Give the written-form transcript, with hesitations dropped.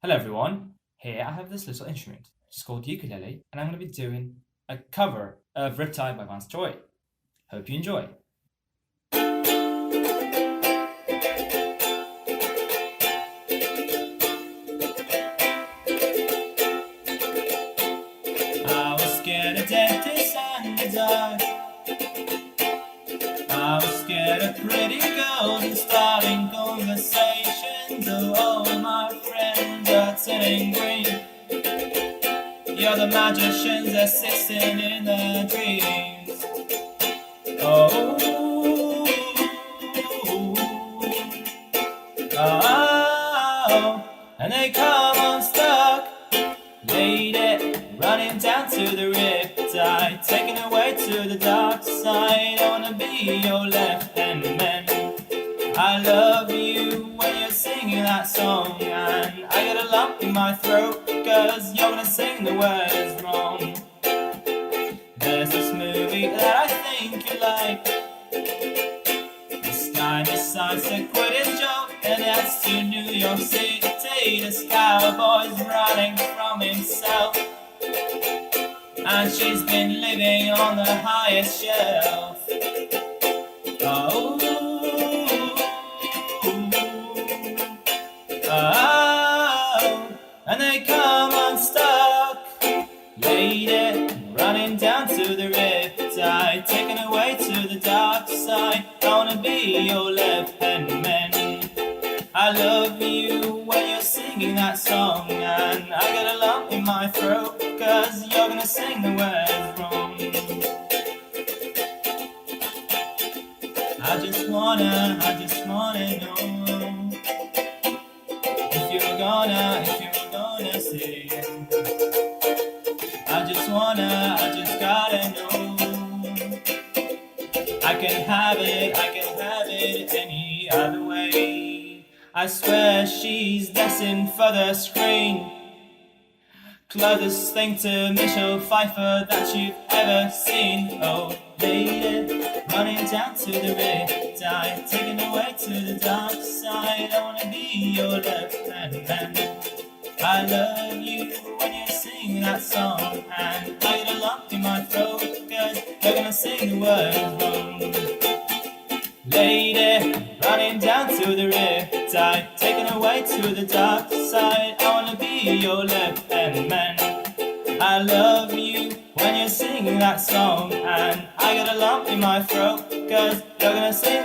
Hello everyone, here I have this little instrument. It's called ukulele, and I'm going to be doing a cover of Riptide by Vance Joy. Hope you enjoy. I was scared of dentists and the dark. I was scared of pretty girls and starting conversations. Oh, all my friends are turning green. You're the magicians assisting in their dreams. Oh, oh, and they come unstuck, lady, running down to the riptide, taken away to the dark side. I wanna be your left-hand man. I love you when you're singing that song, and I get a lump in my throat, cause you're gonna sing the words wrong. There's this movie that I think you like. This guy decides to quit his job and heads to New York City. This cowboy's running from himself, and she's been living on the highest shelf. Oh, oh, and they come unstuck, lady, running down to the riptide, taken away to the dark side. I wanna be your left-hand man. I love you when you're singing that song, and I get a lump in my throat, cause you're gonna sing the words wrong. I just wanna know if you're gonna sing. I just gotta know. I can have it any other way. I swear she's destined for the screen. Closest thing to Michelle Pfeiffer that you've ever seen. Oh, lady, running down to the riptide, taken away to the dark side. I wanna be your left-hand man. I love you when you're singing that song, and I get a lump in my throat, cause you're gonna sing the words wrong. Lady, running down to the riptide, taken away to the dark side. I wanna be your left-hand man. I love you when you're singing that song, and I got a lump in my throat, cause you're gonna sing